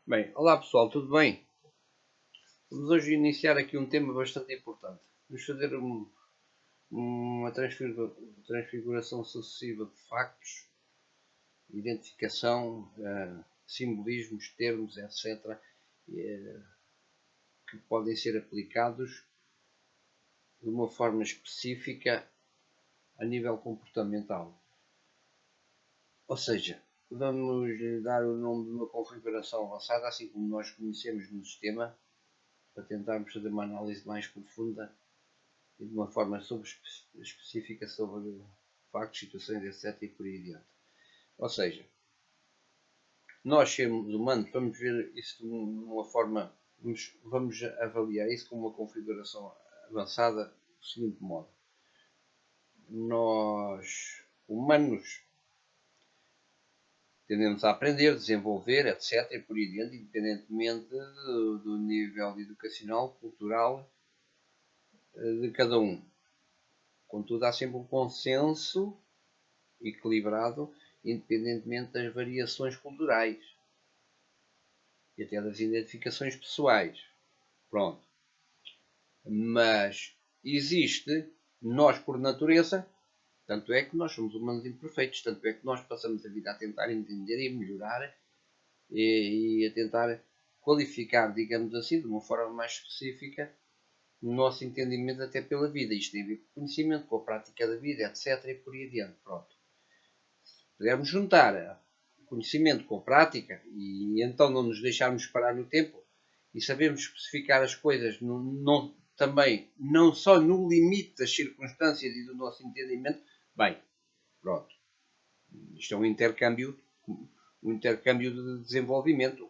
Bem, olá pessoal, tudo bem? Vamos hoje iniciar aqui um tema bastante importante. Vamos fazer uma transfiguração sucessiva de factos, identificação, simbolismos, termos, etc., que podem ser aplicados de uma forma específica a nível comportamental. Ou seja, vamos dar o nome de uma configuração avançada, assim como nós conhecemos no sistema, para tentarmos fazer uma análise mais profunda e de uma forma específica sobre factos, situações, etc. e por aí adiante. Ou seja, nós sermos humanos, vamos ver isso de uma forma, vamos avaliar isso como uma configuração avançada do seguinte modo. Nós, humanos, tendemos a aprender, desenvolver, etc. e por aí adiante, independentemente do nível educacional, cultural de cada um. Contudo, há sempre um consenso equilibrado, independentemente das variações culturais e até das identificações pessoais. Pronto. Mas existe, nós por natureza, tanto é que nós somos humanos imperfeitos, tanto é que nós passamos a vida a tentar entender e melhorar e a tentar qualificar, digamos assim, de uma forma mais específica, o nosso entendimento até pela vida. Isto tem a ver com o conhecimento, com a prática da vida, etc. e por aí adiante. Pronto. Pudermos juntar conhecimento com prática e então não nos deixarmos parar no tempo e sabermos especificar as coisas também não só no limite das circunstâncias e do nosso entendimento, bem, pronto. Isto é um intercâmbio de desenvolvimento.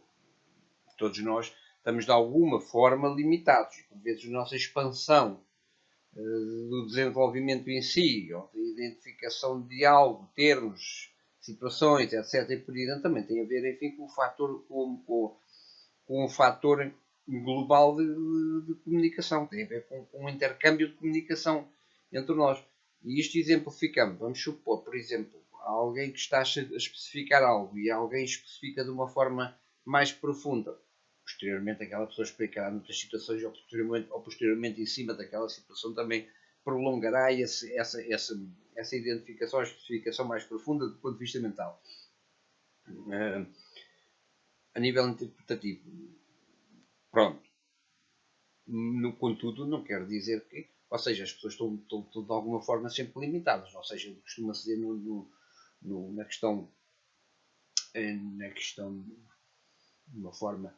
Todos nós estamos de alguma forma limitados. Por vezes a nossa expansão do desenvolvimento em si, ou da identificação de algo, termos, situações, etc. e por aí também tem a ver, enfim, com o fator, com um fator global de comunicação, tem a ver com um intercâmbio de comunicação entre nós. E isto exemplificamos. Vamos supor, por exemplo, alguém que está a especificar algo e alguém especifica de uma forma mais profunda. Posteriormente, aquela pessoa explicará noutras situações ou posteriormente em cima daquela situação também prolongará essa identificação, a especificação mais profunda do ponto de vista mental. A nível interpretativo, pronto. Contudo, não quer dizer que, ou seja, as pessoas estão de alguma forma sempre limitadas, ou seja, costuma-se dizer na questão de uma forma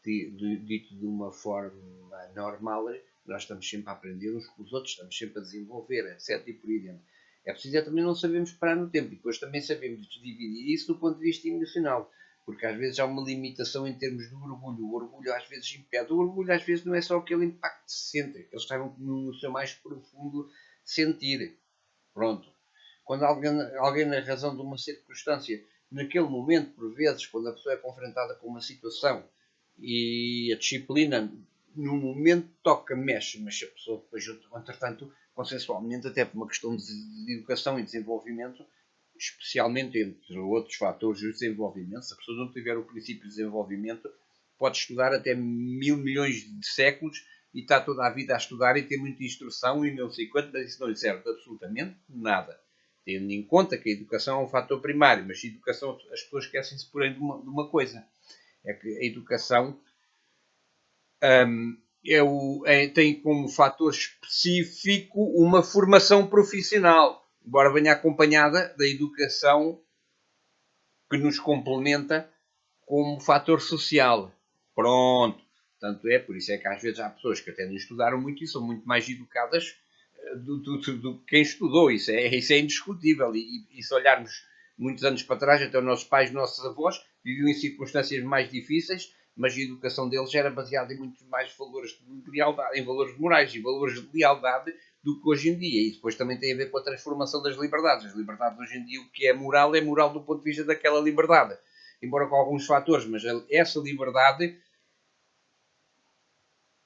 dito de uma forma normal, nós estamos sempre a aprender uns com os outros, estamos sempre a desenvolver, etc. e por aí dentro. É preciso também não sabermos parar no tempo e depois também sabemos dividir isso do ponto de vista emocional, porque às vezes há uma limitação em termos do orgulho. O orgulho às vezes impede. O orgulho às vezes não é só aquele impacto que se sente, eles estavam no seu mais profundo sentir. Pronto. Quando alguém, na razão de uma circunstância, naquele momento, por vezes, quando a pessoa é confrontada com uma situação e a disciplina, no momento toca, mexe, mas se a pessoa depois, entretanto, consensualmente, até por uma questão de educação e desenvolvimento, especialmente entre outros fatores do desenvolvimento, se a pessoa não tiver o princípio de desenvolvimento, pode estudar até 1000 milhões de séculos e está toda a vida a estudar e ter muita instrução e não sei quanto, mas isso não lhe serve absolutamente nada. Tendo em conta que a educação é um fator primário, mas a educação, as pessoas esquecem-se porém de uma coisa, é que a educação tem como fator específico uma formação profissional, embora venha acompanhada da educação que nos complementa como fator social. Pronto. Tanto é, por isso é que às vezes há pessoas que até não estudaram muito e são muito mais educadas do que quem estudou. Isso é indiscutível. E se olharmos muitos anos para trás, até os nossos pais, os nossos avós, viviam em circunstâncias mais difíceis, mas a educação deles era baseada em muitos mais valores de lealdade, em valores morais e valores de lealdade do que hoje em dia. E depois também tem a ver com a transformação das liberdades. As liberdades hoje em dia, o que é moral do ponto de vista daquela liberdade. Embora com alguns fatores, mas essa liberdade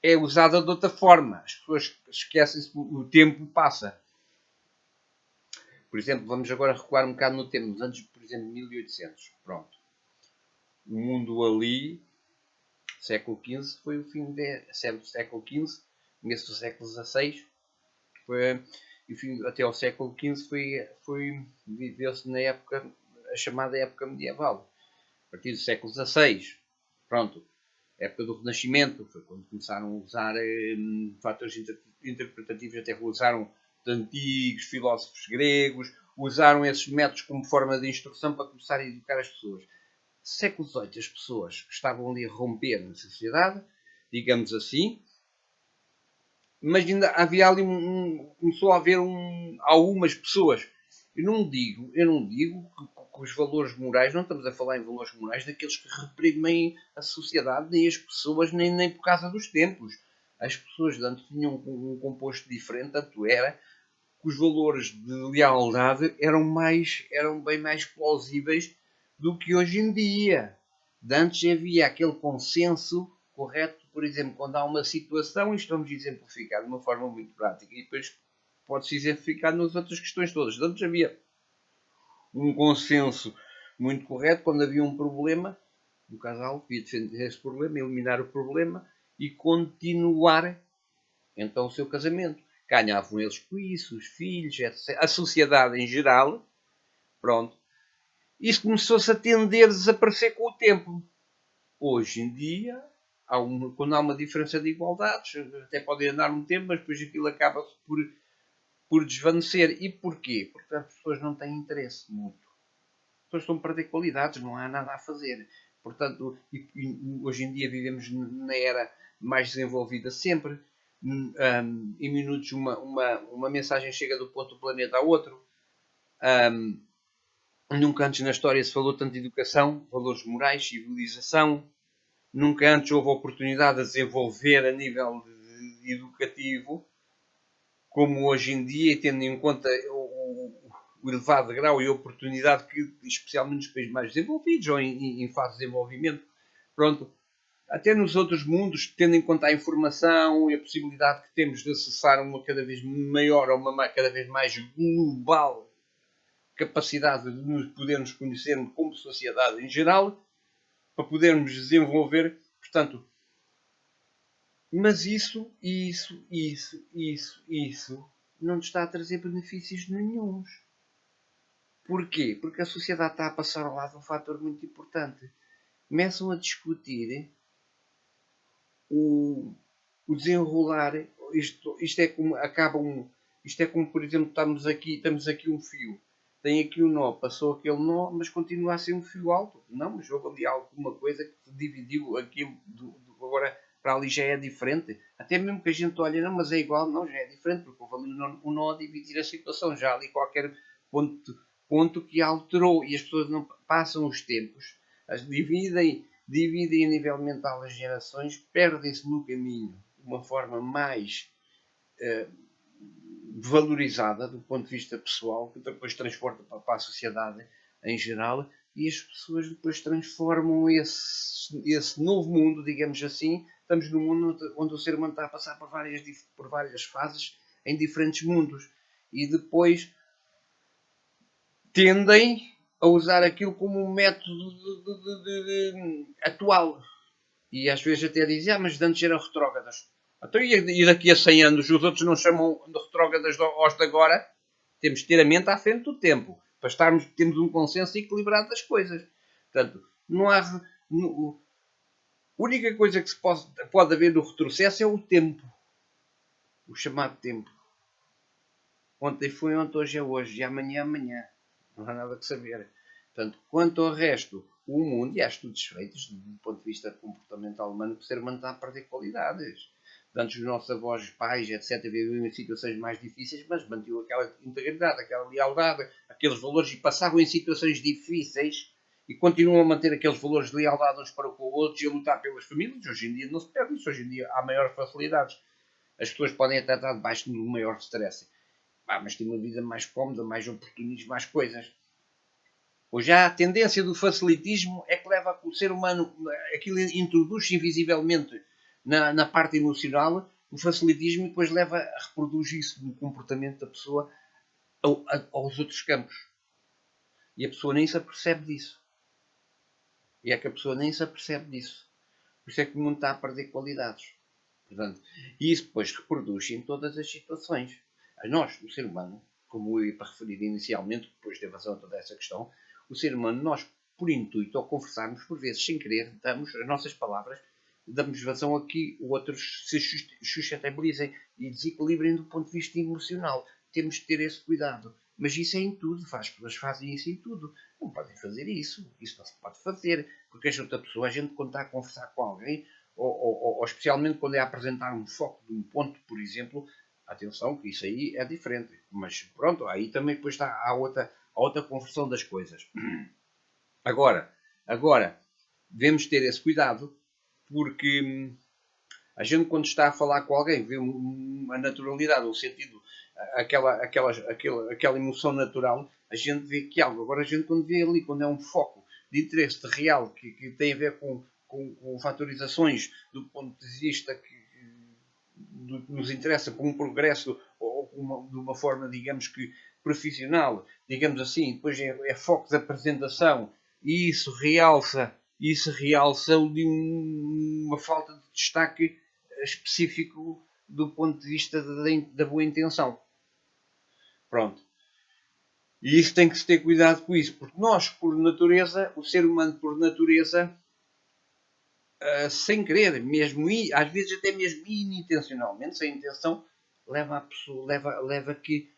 é usada de outra forma. As pessoas esquecem-se que o tempo passa. Por exemplo, vamos agora recuar um bocado no tempo, nos anos, por exemplo, 1800. Pronto. O mundo ali, século XV, foi o fim do século XV, começo do século XVI, foi, até ao século XV viveu-se na época, a chamada época medieval. A partir do século XVI, pronto, época do Renascimento, foi quando começaram a usar fatores interpretativos, até usaram de antigos filósofos gregos, usaram esses métodos como forma de instrução para começar a educar as pessoas. Século XVIII, as pessoas estavam ali a romper na sociedade, digamos assim, mas ainda havia ali começou a haver algumas pessoas. Eu não digo que os valores morais, não estamos a falar em valores morais daqueles que reprimem a sociedade, nem as pessoas, nem por causa dos tempos. As pessoas de antes tinham um composto diferente, tanto era que os valores de lealdade eram bem mais plausíveis do que hoje em dia. De antes havia aquele consenso correto, por exemplo, quando há uma situação, isto vamos exemplificar de uma forma muito prática, e depois pode-se exemplificar nas outras questões todas. De antes havia um consenso muito correto, quando havia um problema, o casal devia defender esse problema, eliminar o problema e continuar então o seu casamento. Ganhavam eles com isso, os filhos, etc. A sociedade em geral, pronto. Isso começou-se a tender a desaparecer com o tempo. Hoje em dia, quando há uma diferença de igualdades, até pode andar um tempo, mas depois aquilo acaba-se por desvanecer. E porquê? Porque as pessoas não têm interesse muito. As pessoas estão a perder qualidades, não há nada a fazer. Portanto, hoje em dia vivemos na era mais desenvolvida sempre. Em minutos uma mensagem chega do ponto do planeta a outro. Nunca antes na história se falou tanto de educação, valores morais, civilização. Nunca antes houve oportunidade de desenvolver a nível educativo como hoje em dia, e tendo em conta o elevado grau e oportunidade que, especialmente nos países mais desenvolvidos ou em fase de desenvolvimento, pronto, até nos outros mundos, tendo em conta a informação e a possibilidade que temos de acessar uma cada vez maior ou uma cada vez mais global capacidade de nos podermos conhecer como sociedade em geral, para podermos desenvolver, portanto, mas isso não nos está a trazer benefícios nenhuns. Porquê? Porque a sociedade está a passar ao lado de um fator muito importante. Começam a discutir o desenrolar. Isto é como isto é como, por exemplo, temos aqui um fio. Tem aqui um nó, passou aquele nó, mas continua a ser um fio alto. Não, mas houve ali alguma coisa que dividiu aquilo. Agora para ali já é diferente. Até mesmo que a gente olhe, não, mas é igual, não, já é diferente, porque houve ali um nó a dividir a situação. Já ali qualquer ponto que alterou, e as pessoas não passam os tempos, as dividem a nível mental as gerações, perdem-se no caminho de uma forma mais valorizada do ponto de vista pessoal, que depois transporta para a sociedade em geral, e as pessoas depois transformam esse novo mundo, digamos assim. Estamos num mundo onde o ser humano está a passar por várias fases em diferentes mundos, e depois tendem a usar aquilo como um método atual. E às vezes até dizem, mas antes eram retrógradas. Então, e daqui a 100 anos os outros não chamam de retrógradas aos de agora? Temos que ter a mente à frente do tempo, para termos um consenso equilibrado das coisas. Portanto, não há... A única coisa que se pode haver no retrocesso é o tempo. O chamado tempo. Ontem foi ontem, hoje é hoje, e amanhã é amanhã. Não há nada que saber. Portanto, quanto ao resto, o mundo, e há estudos feitos do ponto de vista comportamental humano, que o ser humano está a perder qualidades. Antes os nossos avós, pais, etc., viviam em situações mais difíceis, mas mantinham aquela integridade, aquela lealdade, aqueles valores, e passavam em situações difíceis e continuam a manter aqueles valores de lealdade uns para com outros e a lutar pelas famílias. Hoje em dia não se perde isso. Hoje em dia há maiores facilidades. As pessoas podem até estar debaixo de um maior stress. Mas tem uma vida mais cómoda, mais oportunismo, mais coisas. Hoje há a tendência do facilitismo, é que leva o ser humano, aquilo introduz-se invisivelmente na parte emocional, o facilitismo, e depois leva a reproduzir isso no comportamento da pessoa aos outros campos. E a pessoa nem se apercebe disso. E é que a pessoa nem se apercebe disso. Por isso é que o mundo está a perder qualidades. Portanto, e isso depois reproduz-se em todas as situações. A nós, o ser humano, como eu ia para referir inicialmente, depois de razão a toda essa questão, o ser humano, nós, por intuito, ao conversarmos, por vezes, sem querer, damos as nossas palavras, damos vazão a que outros se suscetibilizem e desequilibrem do ponto de vista emocional. Temos de ter esse cuidado. Mas isso é em tudo. As pessoas fazem isso em tudo. Não podem fazer isso. Isso não se pode fazer. Porque a outra pessoa, a gente, quando está a conversar com alguém, ou especialmente quando é a apresentar um foco de um ponto, por exemplo, atenção que isso aí é diferente. Mas pronto, aí também depois está a outra conversão das coisas. Agora, devemos ter esse cuidado, porque a gente quando está a falar com alguém vê a naturalidade, o sentido, aquela emoção natural, a gente vê que algo. Agora a gente quando vê ali, quando é um foco de interesse real que tem a ver com fatorizações do ponto de vista que nos interessa com um progresso ou de uma forma, digamos que profissional, digamos assim, depois é foco de apresentação e isso realça de uma falta de destaque específico do ponto de vista da boa intenção. Pronto. E isso tem que se ter cuidado com isso, porque nós, por natureza, o ser humano, por natureza, sem querer, mesmo, às vezes até mesmo inintencionalmente, sem intenção, leva a pessoa, leva que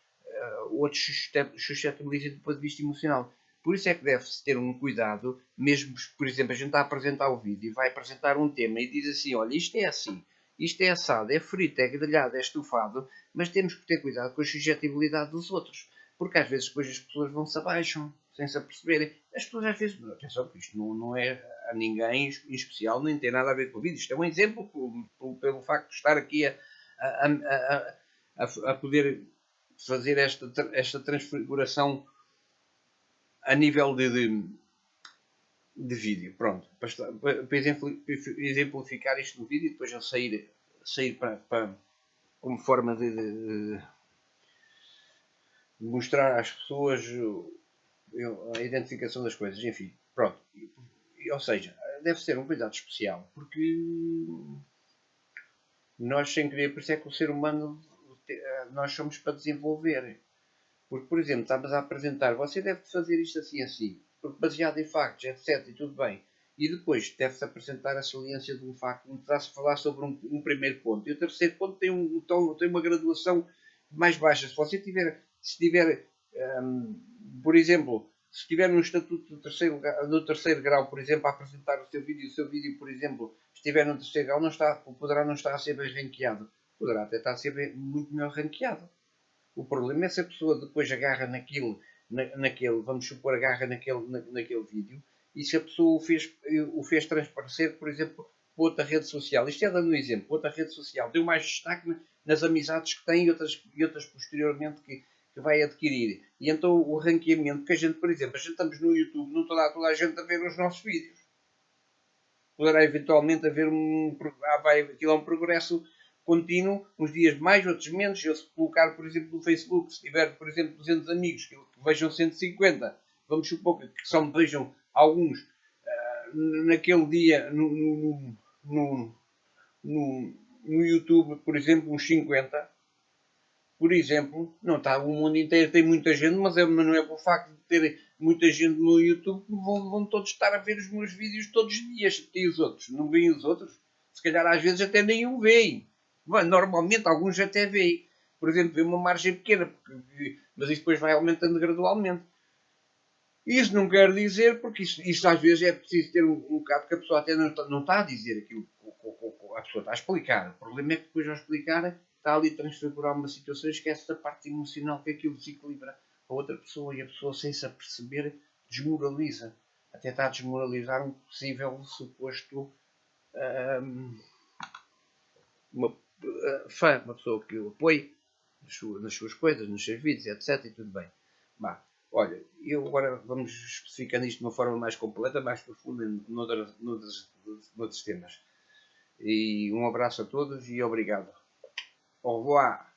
outros suscetibilizem do ponto de vista emocional. Por isso é que deve-se ter um cuidado, mesmo, por exemplo, a gente está a apresentar o vídeo e vai apresentar um tema e diz assim, olha, isto é assim, isto é assado, é frito, é grelhado, é estufado, mas temos que ter cuidado com a suscetibilidade dos outros. Porque às vezes depois as pessoas vão-se abaixam, sem se aperceberem. As pessoas às vezes, atenção que isto não é a ninguém em especial, nem tem nada a ver com o vídeo. Isto é um exemplo pelo facto de estar aqui a poder fazer esta transfiguração a nível de vídeo. Pronto, para exemplificar isto no vídeo e depois eu sair como forma de mostrar às pessoas a identificação das coisas, enfim, pronto. Ou seja, deve ser um cuidado especial, porque nós sem querer, por isso é que o ser humano, nós somos para desenvolver. Porque, por exemplo, estamos a apresentar, você deve fazer isto assim, assim, baseado em factos, etc, e tudo bem. E depois deve-se apresentar a saliência de um facto, está-se a falar sobre um primeiro ponto. E o terceiro ponto tem uma graduação mais baixa. Se você tiver, por exemplo, se estiver no estatuto do terceiro grau, por exemplo, a apresentar o seu vídeo, por exemplo, estiver no terceiro grau, poderá não estar a ser bem ranqueado. Poderá até estar a ser muito melhor ranqueado. O problema é se a pessoa depois agarra naquele, vamos supor, agarra naquele vídeo, e se a pessoa o fez transparecer, por exemplo, para outra rede social. Isto é dando um exemplo, outra rede social. Deu mais destaque nas amizades que tem e outras posteriormente que vai adquirir. E então o ranqueamento que a gente, por exemplo, a gente estamos no YouTube, não está toda a gente a ver os nossos vídeos. Poderá eventualmente haver aquilo é um progresso contínuo, uns dias mais, outros menos. Eu se colocar, por exemplo, no Facebook, se tiver, por exemplo, 200 amigos que vejam 150, vamos supor que só me vejam alguns naquele dia no YouTube, por exemplo, uns 50, por exemplo, não está, o mundo inteiro tem muita gente, mas não é por facto de ter muita gente no YouTube que vão todos estar a ver os meus vídeos todos os dias. E os outros? Não veem os outros? Se calhar às vezes até nem o veem. Normalmente alguns até veem. Por exemplo, vê uma margem pequena, mas isso depois vai aumentando gradualmente. Isso não quer dizer, porque isso às vezes é preciso ter um bocado que a pessoa até não está a dizer aquilo que a pessoa está a explicar. O problema é que depois ao explicar está ali a transfigurar uma situação e esquece da parte emocional que aquilo desequilibra a outra pessoa e a pessoa sem se aperceber desmoraliza. Até está a desmoralizar um possível suposto fã, uma pessoa que o apoie nas suas coisas, nos seus vídeos, etc. E tudo bem. Bah, olha, eu agora vamos especificando isto de uma forma mais completa, mais profunda, noutros temas. E um abraço a todos e obrigado. Au revoir.